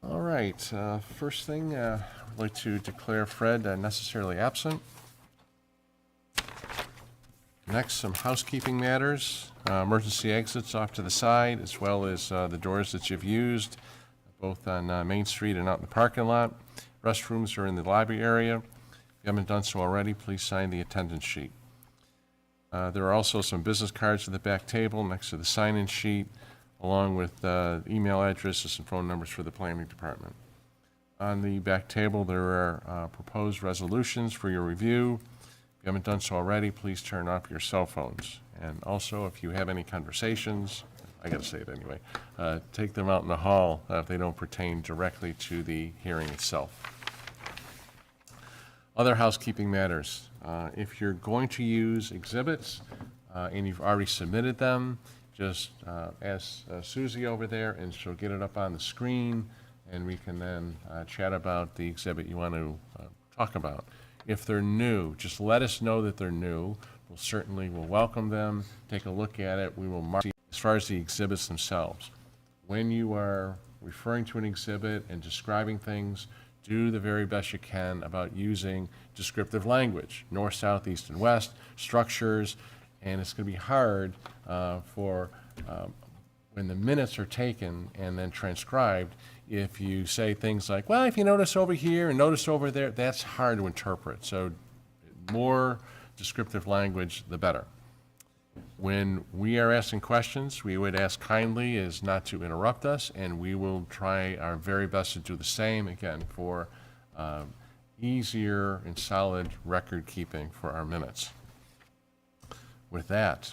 All right, first thing, I'd like to declare Fred necessarily absent. Next, some housekeeping matters, emergency exits off to the side, as well as the doors that you've used, both on Main Street and out in the parking lot. Restrooms are in the lobby area. If you haven't done so already, please sign the attendance sheet. There are also some business cards at the back table next to the sign-in sheet, along with email addresses and phone numbers for the planning department. On the back table, there are proposed resolutions for your review. If you haven't done so already, please turn off your cell phones. And also, if you have any conversations, I gotta say it anyway, take them out in the hall if they don't pertain directly to the hearing itself. Other housekeeping matters. If you're going to use exhibits and you've already submitted them, just ask Susie over there and she'll get it up on the screen and we can then chat about the exhibit you want to talk about. If they're new, just let us know that they're new. We'll welcome them, take a look at it. We will mark as far as the exhibits themselves. When you are referring to an exhibit and describing things, do the very best you can about using descriptive language, north, south, east, and west, structures, and it's going to be hard for when the minutes are taken and then transcribed, if you say things like, well, if you notice over here and notice over there, that's hard to interpret. So more descriptive language, the better. When we are asking questions, we would ask kindly is not to interrupt us, and we will try our very best to do the same, again, for easier and solid record keeping for our minutes. With that,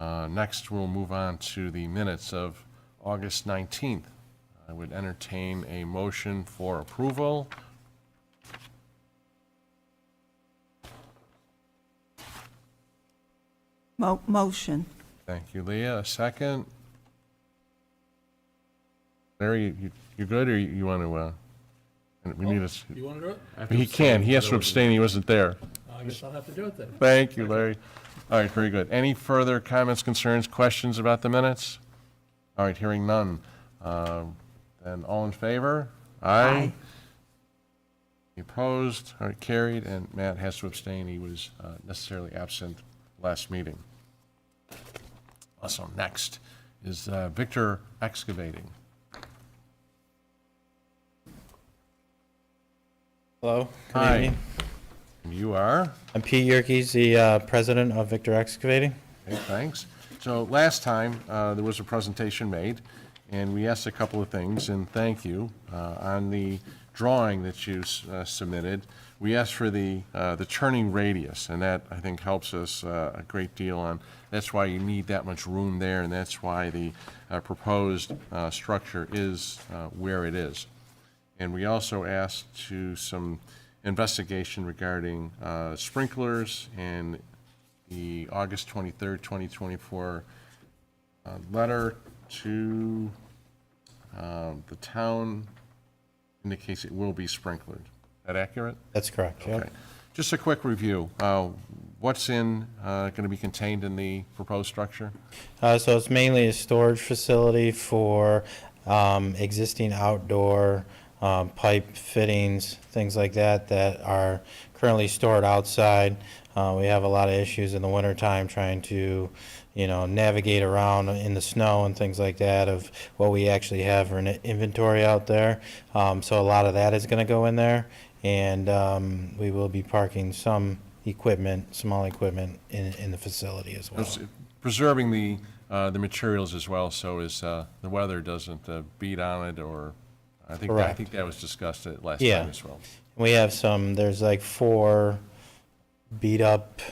next we'll move on to the minutes of August 19th. I would entertain a motion for approval. Motion. Thank you, Leah. A second? Larry, you good, or you want to, we need a, You want to do it? he can, he has to abstain, he wasn't there. I guess I'll have to do it then. Thank you, Larry. All right, very good. Any further comments, concerns, questions about the minutes? All right, hearing none. Then all in favor? Aye. Opposed? All right, carried, and Matt has to abstain. He was necessarily absent last meeting. Awesome. Next is Victor Excavating. Hello. Good Hi. evening. You are? I'm Pete Yerkes, the president of Victor Excavating. Okay, thanks. So last time, there was a presentation made, and we asked a couple of things, and thank you. On the drawing that you submitted, we asked for the turning radius, and that, I think, helps us a great deal on, that's why you need that much room there, and that's why the proposed structure is where it is. And we also asked to some investigation regarding sprinklers and the August 23rd, 2024 letter to the town indicates it will be sprinklered. Is that accurate? That's correct. Okay. Yep. Just a quick review. What's going to be contained in the proposed structure? So it's mainly a storage facility for existing outdoor pipe fittings, things like that, that are currently stored outside. We have a lot of issues in the wintertime trying to, navigate around in the snow and things like that of what we actually have for an inventory out there. So a lot of that is going to go in there, and we will be parking some equipment, small equipment in the facility as well. It's preserving the materials as well, so as the weather doesn't beat on it, or I think Correct. that was discussed at last Yeah. time as well. We have there's like 4 beat up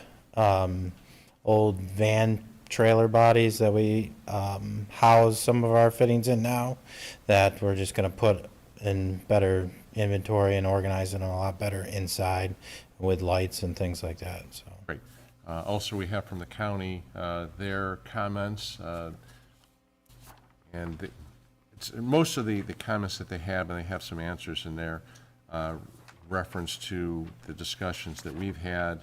old van trailer bodies that we house some of our fittings in now that we're just going to put in better inventory and organize them a lot better inside with lights and things like that. So Great. Also, we have from the county their comments, and it's most of the comments that they have, and they have some answers in there, reference to the discussions that we've had,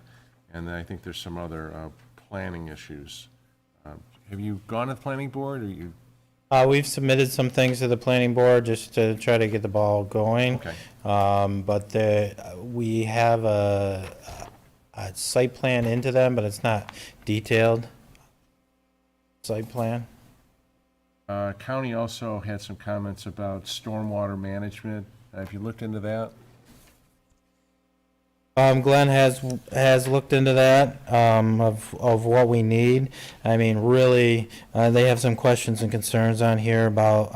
and then I think there's some other planning issues. Have you gone to the planning board, or you? We've submitted some things to the planning board just to try to get the ball going. Okay. But we have a site plan into them, but it's not detailed site plan. County also had some comments about stormwater management. Have you looked into that? Glenn has looked into that, of what we need. I mean, really, they have some questions and concerns on here about,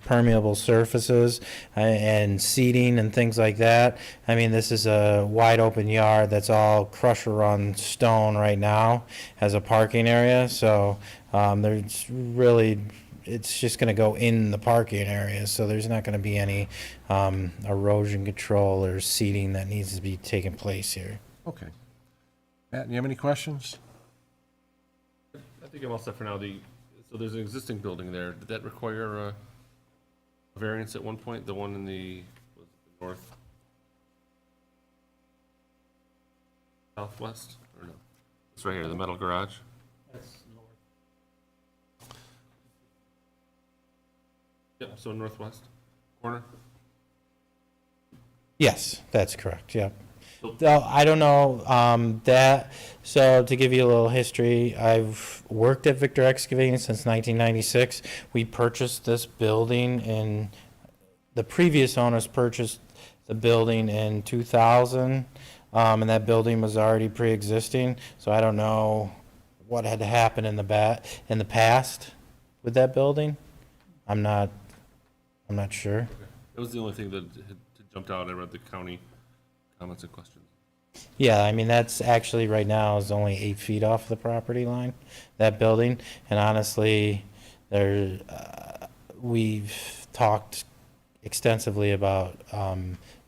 permeable surfaces and seating and things like that. I mean, this is a wide open yard that's all crusher run stone right now as a parking area, so, there's really, it's just gonna go in the parking area, so there's not gonna be any erosion control or seeding that needs to be taking place here. Okay. Matt, do you have any questions? I think I'm all set for now. So there's an existing building there. Did that require a variance at one point? The one in was it the north? Southwest, or no? It's right here, the metal garage. That's north. Yep, so northwest corner. Yes, that's correct, yep. So- So I don't know, so to give you a little history, I've worked at Victor Excavating since 1996. We purchased this building the previous owners purchased the building in 2000, and that building was already pre-existing, so I don't know what had happened in the past with that building. I'm not sure. That was the only thing that had jumped out. I read the county comments and questions. Yeah, I mean, that's actually right now is only 8 feet off the property line, that building. And honestly, we've talked extensively about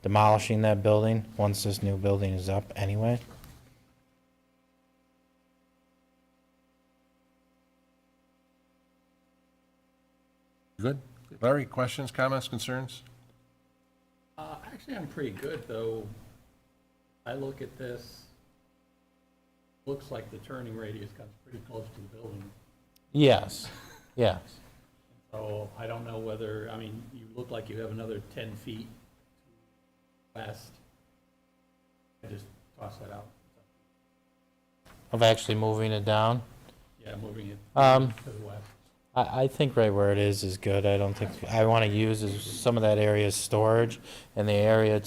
demolishing that building once this new building is up anyway. Good. Larry, questions, comments, concerns? Actually, I'm pretty good, though. I look at this, looks like the turning radius comes pretty close to the building. Yes, yes. So I don't know whether, I mean, you look like you have another 10 feet west. I just toss that out. Of actually moving it down. Yeah, moving it Um, to the west. I think right where it is good. I don't think, I want to use some of that area as storage, and the area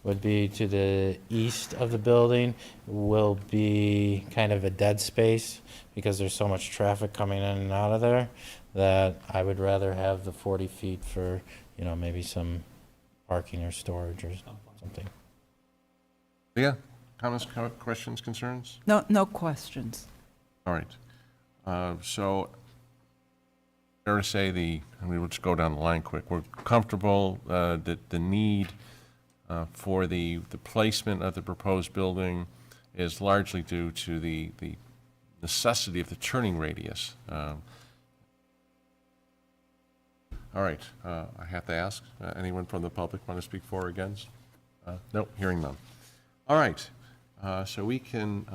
would be to the east of the building will be kind of a dead space, because there's so much traffic coming in and out of there, that I would rather have the 40 feet for, maybe some parking or storage or something. Leah, comments, questions, concerns? No questions. All right. So, fair to say we'll just go down the line quick. We're comfortable that the need for the placement of the proposed building is largely due to the necessity of the turning radius. All right, I have to ask, anyone from the public want to speak for or against? Nope, hearing none. All right, so we can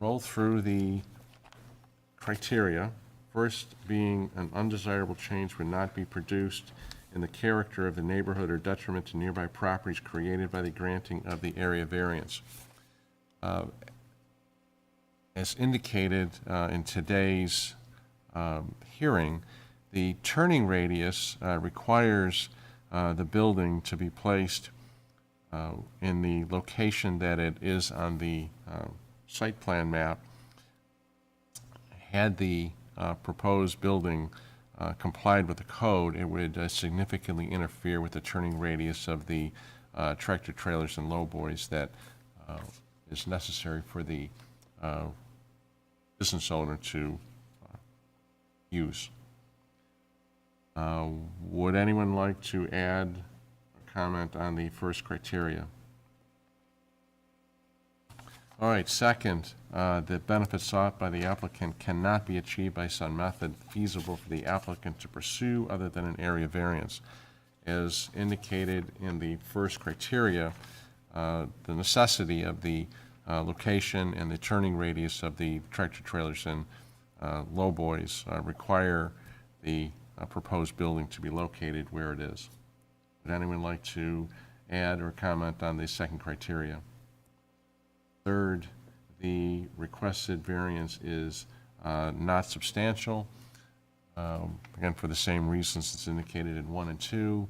roll through the criteria. First being an undesirable change would not be produced in the character of the neighborhood or detriment to nearby properties created by the granting of the area variance. As indicated in today's hearing, the turning radius requires the building to be placed in the location that it is on the site plan map. Had the proposed building complied with the code, it would significantly interfere with the turning radius of the tractor trailers and lowboys that is necessary for the business owner to use. Would anyone like to add a comment on the first criteria? All right, second, the benefits sought by the applicant cannot be achieved by some method feasible for the applicant to pursue other than an area variance. As indicated in the first criteria, the necessity of the location and the turning radius of the tractor trailers and lowboys require the proposed building to be located where it is. Would anyone like to add or comment on the second criteria? Third, the requested variance is not substantial. Again, for the same reasons it's indicated in 1 and 2.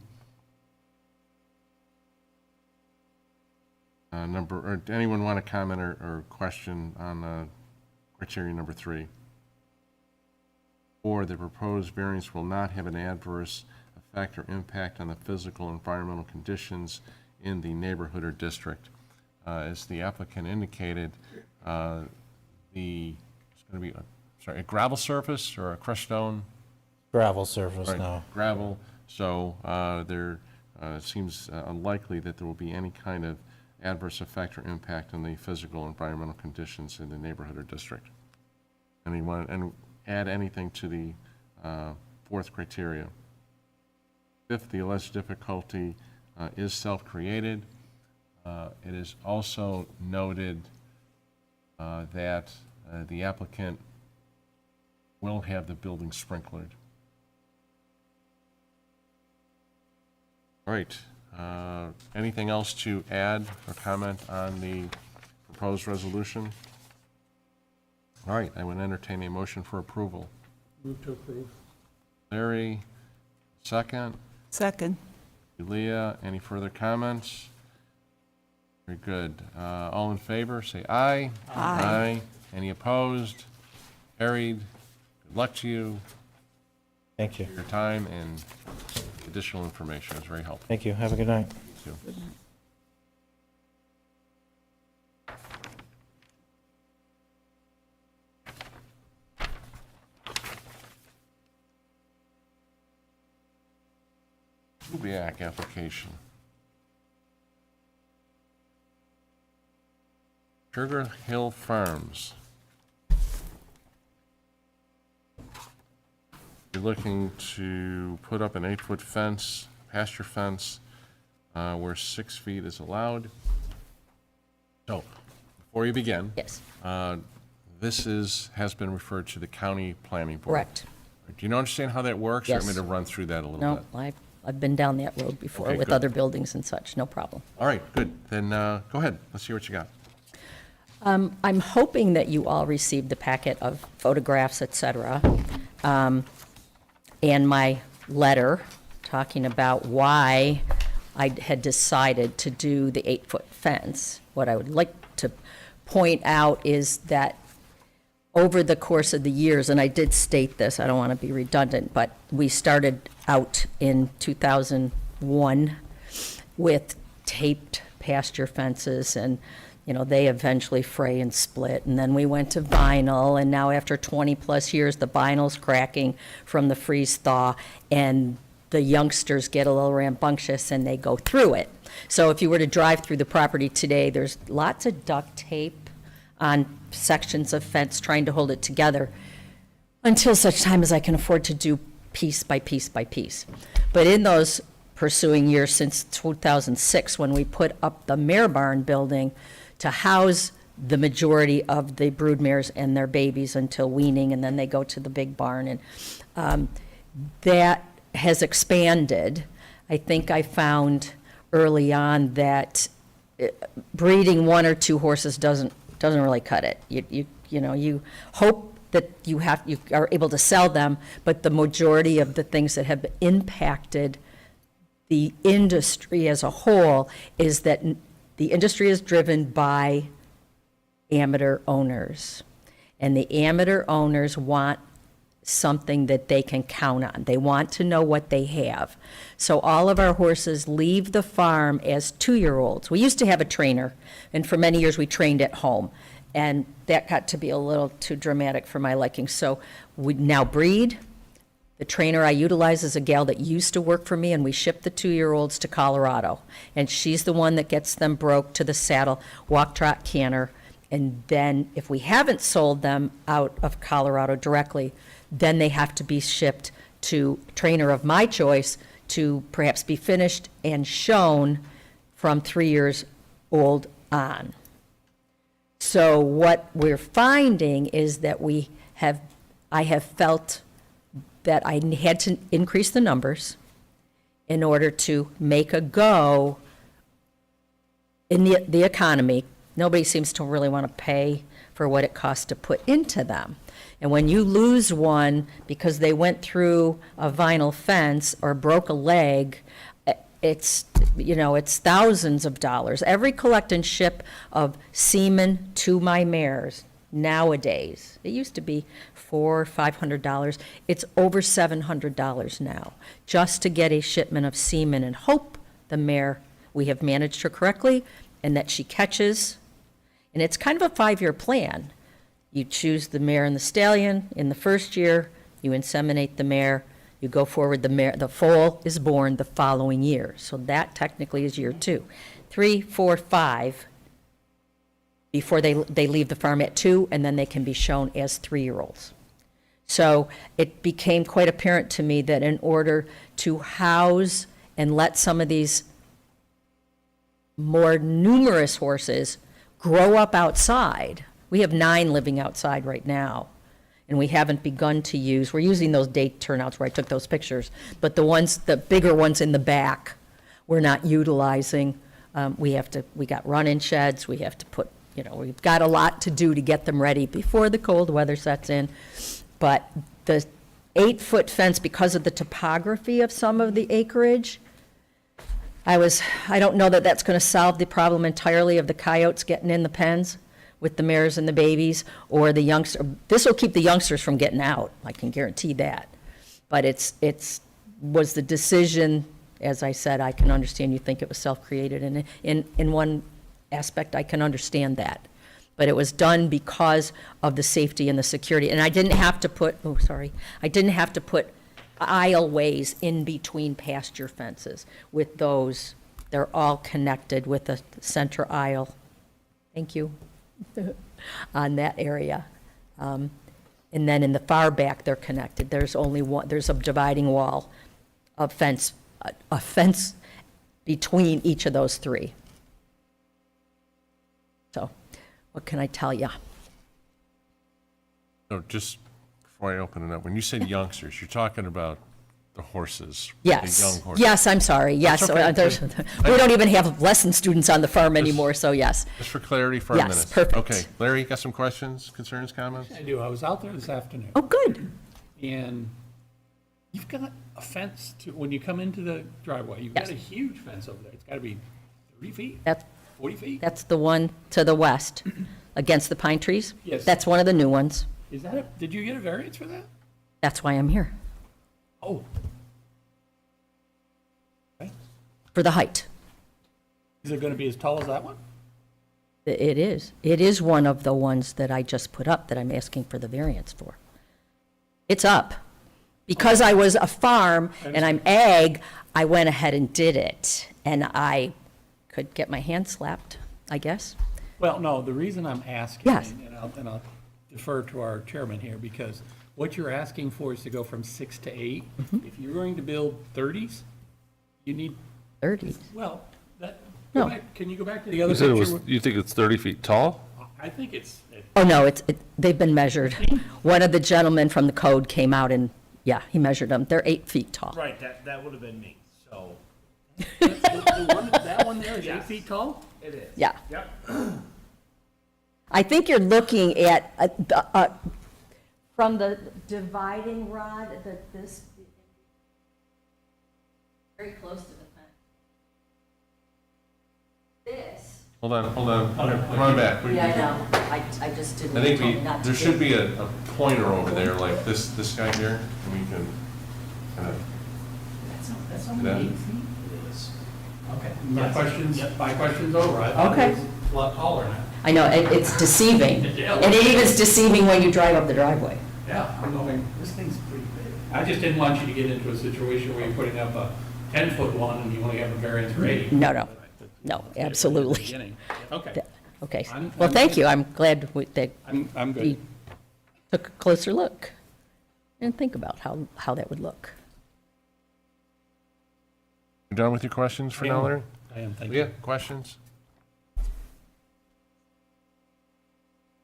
Or anyone want to comment or question on criteria number 3? 4, the proposed variance will not have an adverse effect or impact on the physical and environmental conditions in the neighborhood or district. As the applicant indicated, it's going to be a gravel surface or a crushed stone? Gravel surface Right, now. gravel, so there seems unlikely that there will be any kind of adverse effect or impact on the physical and environmental conditions in the neighborhood or district. Anyone, and add anything to the 4th criteria? 5th, the alleged difficulty is self-created. It is also noted that the applicant will have the building sprinklered. All right. Anything else to add or comment on the proposed resolution? All right, I would entertain a motion for approval. Move to approve. Larry, second. Second. Leah, any further comments? Very good. All in favor, say aye. Aye. Any opposed? Carried. Good luck to you Thank you. for your time and additional information. It's very helpful. Thank you. Have a good night. Too. Kubiak application. Sugar Hill Farms. You're looking to put up an 8-foot fence, pasture fence, where 6 feet is allowed. So, before you begin. Yes, This has been referred to the county planning board. correct. Do you understand how that works? Or want me Yes. to run through that a little No, bit? I've been down that road before Okay, with good. other buildings and such, no problem. All right, good. Then go ahead. Let's see what you got. I'm hoping that you all received the packet of photographs, et cetera, and my letter talking about why I had decided to do the 8-foot fence. What I would like to point out is that over the course of the years, and I did state this, I don't want to be redundant, but we started out in 2001 with taped pasture fences, and, you know, they eventually fray and split, and then we went to vinyl, and now after 20-plus years, the vinyl's cracking from the freeze-thaw, and the youngsters get a little rambunctious and they go through it. So if you were to drive through the property today, there's lots of duct tape on sections of fence trying to hold it together until such time as I can afford to do piece by piece by piece. But in those pursuing years since 2006, when we put up the mare barn building to house the majority of the broodmares and their babies until weaning, and then they go to the big barn, and that has expanded. I think I found early on that breeding 1 or 2 horses doesn't really cut it. You know, you hope that you are able to sell them, but the majority of the things that have impacted the industry as a whole is that the industry is driven by amateur owners. And the amateur owners want something that they can count on. They want to know what they have. So all of our horses leave the farm as 2-year-olds. We used to have a trainer, and for many years we trained at home. And that got to be a little too dramatic for my liking. So we now breed. The trainer I utilize is a gal that used to work for me, and we ship the 2-year-olds to Colorado. And she's the one that gets them broke to the saddle, walk, trot, canter. And then if we haven't sold them out of Colorado directly, then they have to be shipped to a trainer of my choice to perhaps be finished and shown from 3 years old on. So what we're finding is that I have felt that I had to increase the numbers in order to make a go in the economy. Nobody seems to really want to pay for what it costs to put into them. And when you lose one because they went through a vinyl fence or broke a leg, it's, you know, it's thousands of dollars. Every collect and ship of semen to my mares nowadays, it used to be $400 or $500. It's over $700 now, just to get a shipment of semen, and hope the mare, we have managed her correctly and that she catches. And it's kind of a 5-year plan. You choose the mare and the stallion in the first year, you inseminate the mare, you go forward, the foal is born the following year. So that technically is year 2. 3, 4, 5, before they leave the farm at 2, and then they can be shown as 3-year-olds. So it became quite apparent to me that in order to house and let some of these more numerous horses grow up outside, we have 9 living outside right now, and we haven't begun to use, we're using those date turnouts where I took those pictures, but the bigger ones in the back, we're not utilizing. We got run-in sheds, we have to put, you know, we've got a lot to do to get them ready before the cold weather sets in. But the 8-foot fence, because of the topography of some of the acreage, I don't know that that's going to solve the problem entirely of the coyotes getting in the pens with the mares and the babies, or the youngster. This will keep the youngsters from getting out, I can guarantee that. But was the decision, as I said, I can understand you think it was self-created, and in one aspect, I can understand that. But it was done because of the safety and the security, and I didn't have to put, I didn't have to put aisleways in between pasture fences with those. They're all connected with a center aisle. Thank you. On that area. And then in the far back, they're connected. There's only one, there's a dividing wall of fence, a fence between each of those 3. So, what can I tell you? So just before I open it up, when you said youngsters, you're talking about the horses? Yes. The young horses? Yes, I'm sorry. Yes. That's okay. We don't even have lesson students on the farm anymore, so yes. Just for clarity for a minute. Yes, perfect. Okay, Larry, you got some questions, concerns, comments? I do. I was out there this afternoon, Oh, good. and you've got a fence to, when you come into the driveway, you've got Yes. a huge fence over there. It's got to be 30 feet, That's 40 feet? That's the one to the west, against the pine trees? Yes. That's one of the new ones. Is that did you get a variance for that? That's why I'm here, Oh. Okay. for the height. Is it going to be as tall as that one? It is. It is one of the ones that I just put up that I'm asking for the variance for. It's up. Because I was a farm and I'm ag, I went ahead and did it. And I could get my hand slapped, I guess. Well, no, the reason I'm asking, Yes. and I'll defer to our chairman here, because what you're asking for is to go from 6 to 8. If you're going to build 30s, you need, 30. well, that, No. can you go back to the other You said it picture? was, you think it's 30 feet tall? I think it's, Oh, no, they've been measured. One of the gentlemen from the code came out and, yeah, he measured them. They're 8 feet tall. Right, that would have been me, so. that one there is 8 feet tall? It is. Yeah. Yep. I think you're looking at, from the dividing rod, this, very close to the fence. This. Hold on, run back. Yeah, I know. I just didn't. I think told me not to there do should it. be a pointer over there, like this guy here, and we can kind of, That's only 8 feet? It is. Okay. My question's over. I thought Okay. it was a lot taller now. I know, it's deceiving. And it even's deceiving when you drive up the driveway. Yeah, I'm going, this thing's pretty big. I just didn't want you to get into a situation where you're putting up a 10-foot one and you only have a variance for 8. No, absolutely. Beginning. Okay, Okay, I'm- well, thank you. I'm glad that I'm we good. took a closer look and think about how that would look. you done with your questions for now, Larry? I am, thank Yeah, you. questions?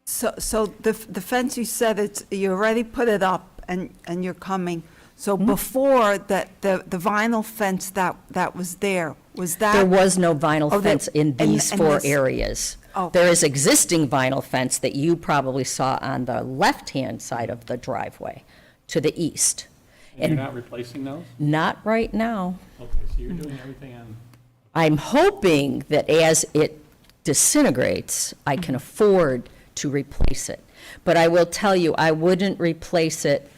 So the fence, you said you already put it up and you're coming So before, the vinyl fence that was there, was that? There was no vinyl Oh, fence in these and four this- areas. Oh. There is existing vinyl fence that you probably saw on the left-hand side of the driveway to the east. And And you're not replacing those? not right now. Okay, so you're doing everything on, I'm hoping that as it disintegrates, I can afford to replace it. But I will tell you, I wouldn't replace it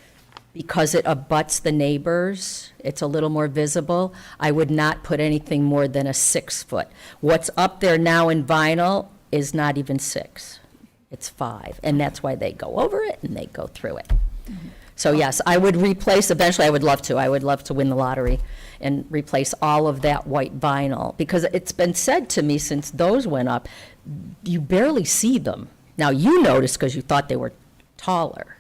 because it abuts the neighbors. It's a little more visible. I would not put anything more than a 6-foot. What's up there now in vinyl is not even 6. It's 5, and that's why they go over it and they go through it. So yes, I would replace, eventually I would love to. I would love to win the lottery and replace all of that white vinyl. Because it's been said to me since those went up, you barely see them. Now, you noticed because you thought they were taller.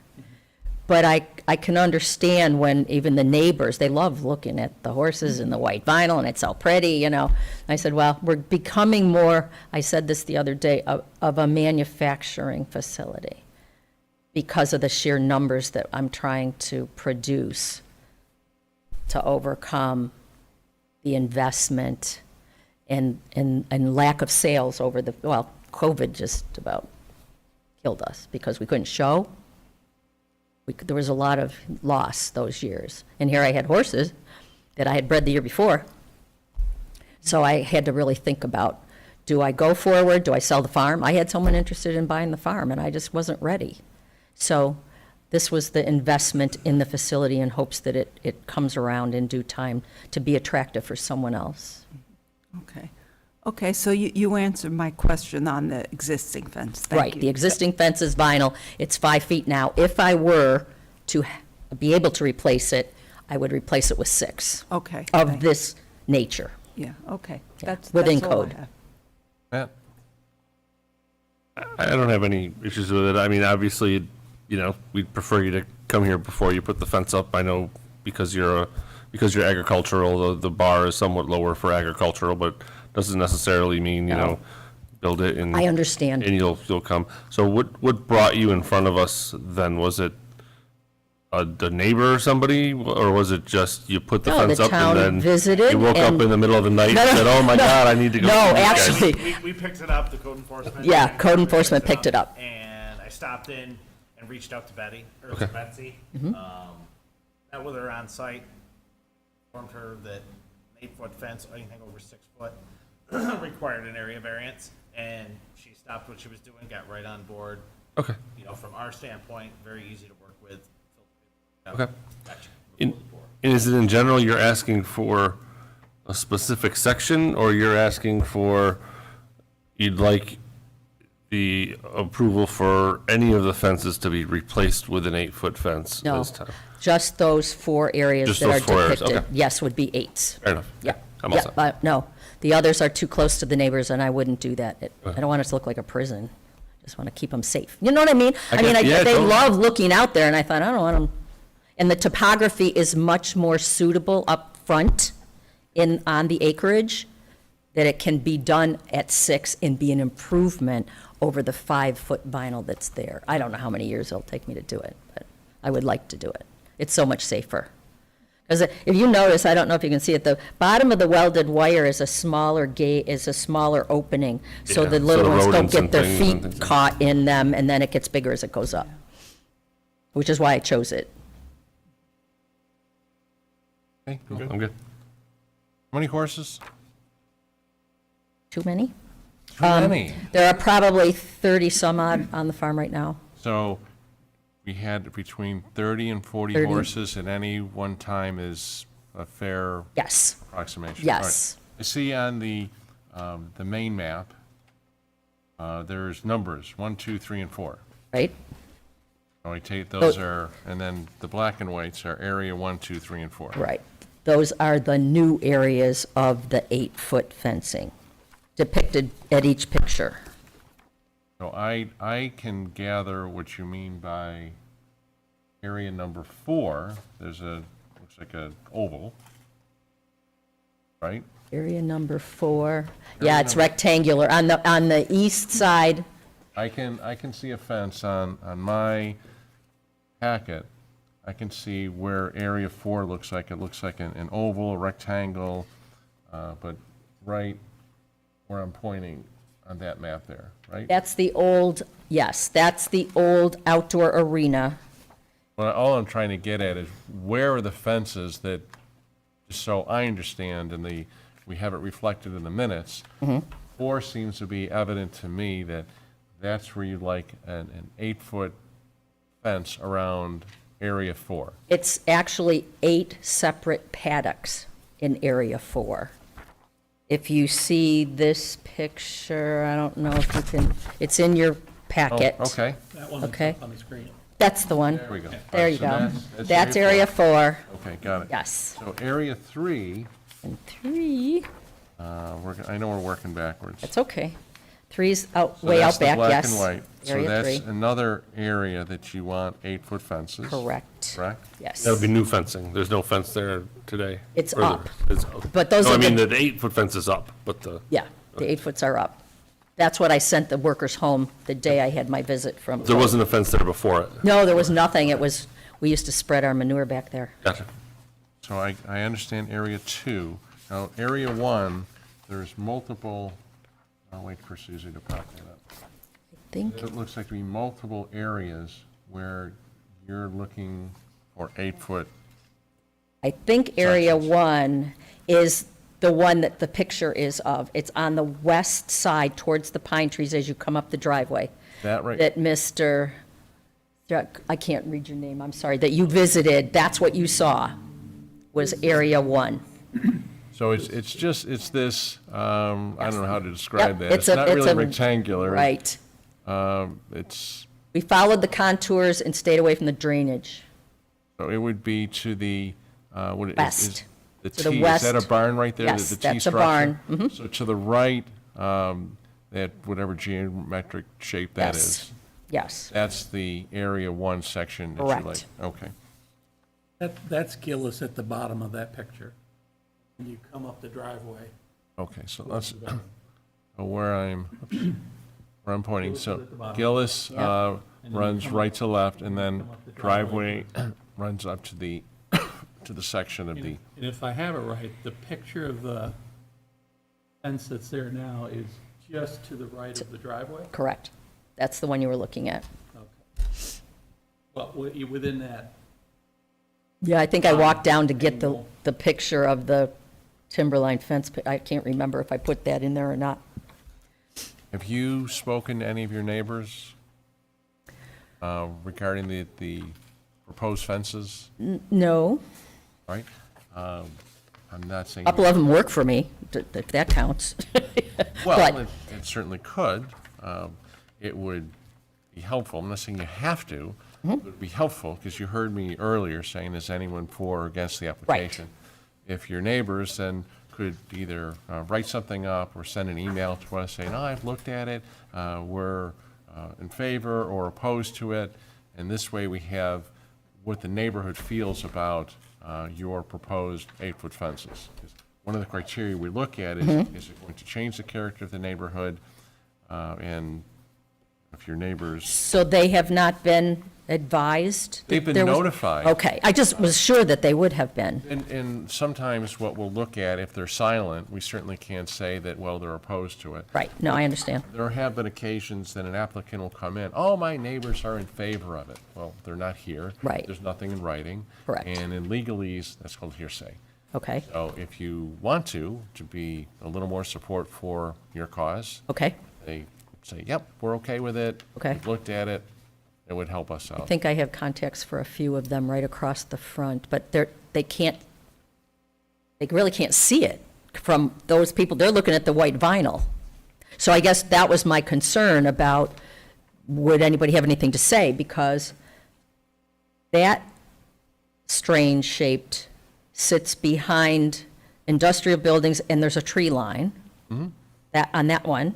But I can understand when even the neighbors, they love looking at the horses and the white vinyl, and it's so pretty, you know. I said, well, we're becoming more, I said this the other day, of a manufacturing facility because of the sheer numbers that I'm trying to produce to overcome the investment and lack of sales over the, well, COVID just about killed us because we couldn't show. There was a lot of loss those years. And here I had horses that I had bred the year before. So I had to really think about, do I go forward? Do I sell the farm? I had someone interested in buying the farm, and I just wasn't ready. So this was the investment in the facility in hopes that it comes around in due time to be attractive for someone else. Okay. Okay, so you answered my question on the existing fence. Thank Right, you. the existing fence is vinyl, it's 5 feet now. If I were to be able to replace it, I would replace it with 6 Okay. of thank- this nature. Yeah, okay. Yeah, That's within all I code. have. Matt? I don't have any issues with it. I mean, obviously, you know, we'd prefer you to come here before you put the fence up. I know because you're agricultural, the bar is somewhat lower for agricultural, but doesn't necessarily mean, you know, build it and. I understand. And you'll come. So what brought you in front of us then? Was it the neighbor or somebody, or was it just you put the No, fence the up town and then visited you woke up and- in the middle of the night No, and no, said, "Oh my no. God, I need to go." No, see these guys." actually, We picked it up, the code enforcement. Yeah, code enforcement picked it up. And I stopped in and reached out to Betty, or Okay. to Betsy. Mm-hmm. Met with her on site, informed her that an 8-foot fence, anything over 6 foot, required an area variance, and she stopped what she was doing, got right on board. Okay. You know, from our standpoint, very easy to work with. Okay. Gotcha. And is it in general, you're asking for a specific section, or you're asking for, you'd like the approval for any of the fences to be replaced with an 8-foot fence No. this time? just those 4 areas Just that are those 4 areas, depicted. okay. Yes, would be 8s. Fair enough. Yeah. I'm all Yeah, set. but no, the others are too close to the neighbors, and I wouldn't do that. I don't want it to look like a prison. Just want to keep them safe. You know what I mean? I get- yeah, they totally. love looking out there, and I thought, I don't want them. And the topography is much more suitable up front on the acreage, that it can be done at 6 and be an improvement over the 5-foot vinyl that's there. I don't know how many years it'll take me to do it, but I would like to do it. It's so much safer. Because if you notice, I don't know if you can see it, the bottom of the welded wire is a smaller opening, so Yeah, the so little the ones don't rodents get and their things and feet things. caught in them, and then it gets bigger as it goes up, which is why I chose it. Okay, I'm good. How many horses? Too many? Too many. There are probably 30 some odd on the farm right now. So we had between 30 and 40 30. horses at any one time is a fair Yes, approximation. Yes. All right. I see on the main map, there's numbers, 1, 2, 3, and 4. right? So we take, those are, and then the black and whites are area 1, 2, 3, and 4. Right. Those are the new areas of the 8-foot fencing depicted at each picture. So I can gather what you mean by area number 4. There's looks like a oval, right? Area number 4. Yeah, it's rectangular. On the east side, I can see a fence on my packet I can see where area 4 looks like. It looks like an oval, a rectangle, but right where I'm pointing on that map there, right? That's the old, yes, that's the old outdoor arena. Well, all I'm trying to get at is where are the fences that, just so I understand, and we have it reflected in the minutes. 4 seems to be evident to me that that's where you'd like an 8-foot fence around area 4. It's actually 8 separate paddocks in Area 4. If you see this picture, I don't know if you can, it's in your Oh, packet. okay, That one is Okay. up on the screen. That's the one. there we go. There you So go. that's That's Area 4, Okay, got it. yes. So area 3, And 3, I know we're working backwards. that's okay. 3's out, So way that's out the back, black yes. and white. So Area that's 3, another area that you want 8-foot fences. correct. Correct? Yes. That'll be new fencing. There's no fence there today. It's Or there- up. it's- But those No, are I mean, the- the 8-foot fence is up, but the, Yeah, the 8-foots are up. That's what I sent the workers home the day I had my visit from. there wasn't a fence there before it. No, there was nothing. It was, we used to spread our manure back there. Gotcha. So I understand area 2. Now, area 1, there's multiple, I'll wait for Susie to pop that up. I think, It looks like to be multiple areas where you're looking for 8-foot. I think Area Sections. 1 is the one that the picture is of. It's on the west side towards the pine trees as you come up the driveway. That right? That Mr., I can't read your name, I'm sorry, that you visited, that's what you saw, was Area 1. So it's this, I don't know how to describe Yep, that. It's not really rectangular. Right. It's, We followed the contours and stayed away from the drainage. so it would be to the, what is? West. The To the T, is that a west. barn right there? Yes, The T that's a structure? barn. Mhm. So to the right, that whatever geometric shape that Yes. is, Yes, that's the area 1 section that you like. Correct. Okay. That's Gillis at the bottom of that picture. When you come up the driveway. Okay, so let's, where I'm pointing, so at the bottom. Gillis Yep. runs right to left, and then driveway runs up to the, to the section of the, And if I have it right, the picture of the fence that's there now is just to the right of the driveway? correct. That's the one you were looking at. Okay. Well, within that, Yeah, I think I walked down to get the picture of the timberline fence. I can't remember if I put that in there or not. have you spoken to any of your neighbors regarding the proposed fences, No, right? I'm not saying. a couple of them work for me, if that counts. Well, But- it certainly could. It would be helpful. I'm not saying you have to. Mm-hmm. It would be helpful, because you heard me earlier saying, is anyone for or against the application? If your neighbors then could either write something up or send an email to us saying, oh, I've looked at it, we're in favor or opposed to it, and this way we have what the neighborhood feels about your proposed 8-foot fences. 'Cause one of the criteria we look at is it going to change the character of the neighborhood? And if your neighbors, So they have not been advised? that they've been there was- notified. Okay, I just was sure that they would have been. And sometimes what we'll look at, if they're silent, we certainly can't say that, well, they're opposed to it. Right, no, I understand. There have been occasions that an applicant will come in, oh, my neighbors are in favor of it. Well, they're not here. Right. There's nothing in writing. Correct. And in legalese, that's called hearsay. Okay, So if you want to be a little more support for your cause, okay. they say, yep, we're okay with it. Okay. We've looked at it. It would help us I out. think I have contacts for a few of them right across the front, but they can't, they really can't see it from those people. They're looking at the white vinyl. So I guess that was my concern about, would anybody have anything to say? Because that strange shaped sits behind industrial buildings, and there's a tree line. That, on that one.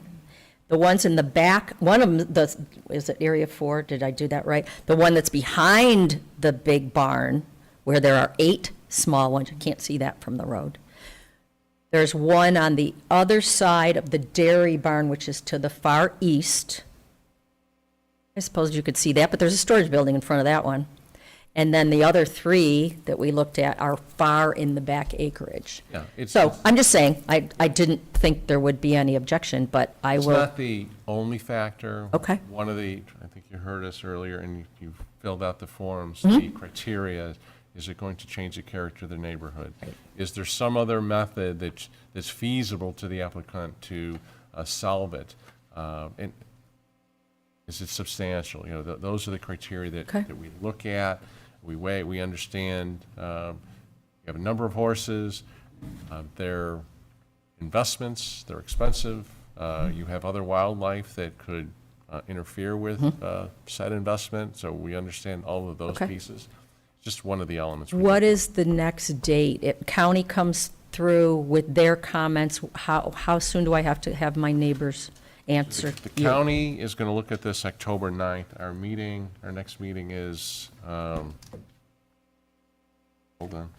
The ones in the back, one of them, is it Area 4? Did I do that right? The one that's behind the big barn, where there are 8 small ones, you can't see that from the road. There's one on the other side of the dairy barn, which is to the far east. I suppose you could see that, but there's a storage building in front of that one. And then the other 3 that we looked at are far in the back acreage. Yeah, it's- So it's- I'm just saying, I didn't think there would be any objection, but I It's will, not the only factor. Okay. One of the, I think you heard us earlier, and you filled out the forms, Mm-hmm. the criteria, is it going to change the character of the neighborhood? Is there some other method that's feasible to the applicant to solve it? And is it substantial? You know, those are the criteria Okay. that we look at, we weigh, we understand. You have a number of horses, they're investments, they're expensive. You have other wildlife that could interfere with said investment, so we understand all of those Okay. pieces. Just one of the elements. we what look is the next date? If county comes through with their comments, how soon do I have to have my neighbors answer at. The you? county is going to look at this October 9th. Our next meeting is, hold on.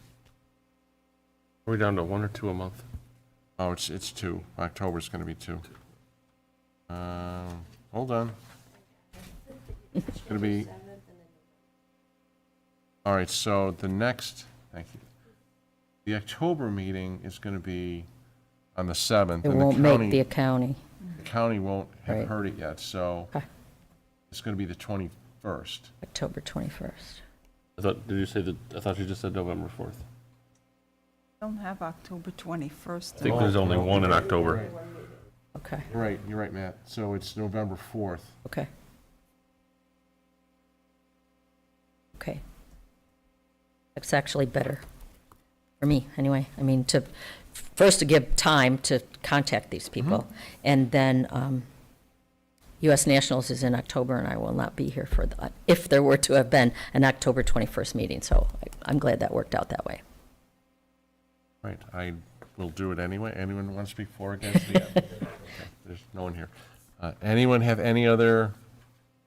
Are we down to 1 or 2 a month? Oh, it's 2. October's going to be 2. Hold on. It's going to be, all right, so the next, thank you. The October meeting is going to be on the 7th. It and the won't make county- the county. The county won't have Right. heard it yet, so Okay. it's going to be the 21st. October 21st. I thought you just said November 4th. Don't have October 21st. I think there's only one in October. Okay, You're right, Matt. So it's November 4th. okay. Okay. That's actually better, for me, anyway. I mean, first to give time to contact these people, and then U.S. Nationals is in October, and I will not be here for that, if there were to have been an October 21st meeting, so I'm glad that worked out that way. Right, I will do it anyway. Anyone want to speak for or against the okay, there's no one here. Anyone have any other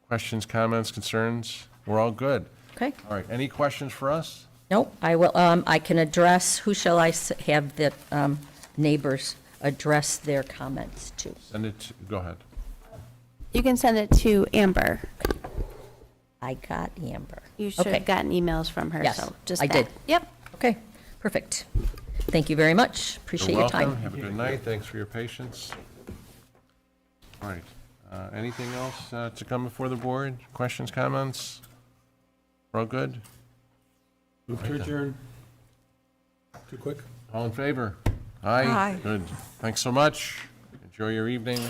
questions, comments, concerns? We're all good. Okay? All right, any questions for us? Nope, I will, I can address, who shall I have the neighbors address their comments to? Send it, go ahead. You can send it to Amber. I got Amber. You should Okay. have gotten emails from her, Yes, so just I that. did. Yep. Okay, perfect. Thank you very much. Appreciate You're your welcome. time. Have a good night. Thanks for your patience. All right, anything else to come before the board? Questions, comments? We're all good? Move to adjourn. Too quick? All in favor? Aye. Aye. Good. Thanks so much. Enjoy your evening.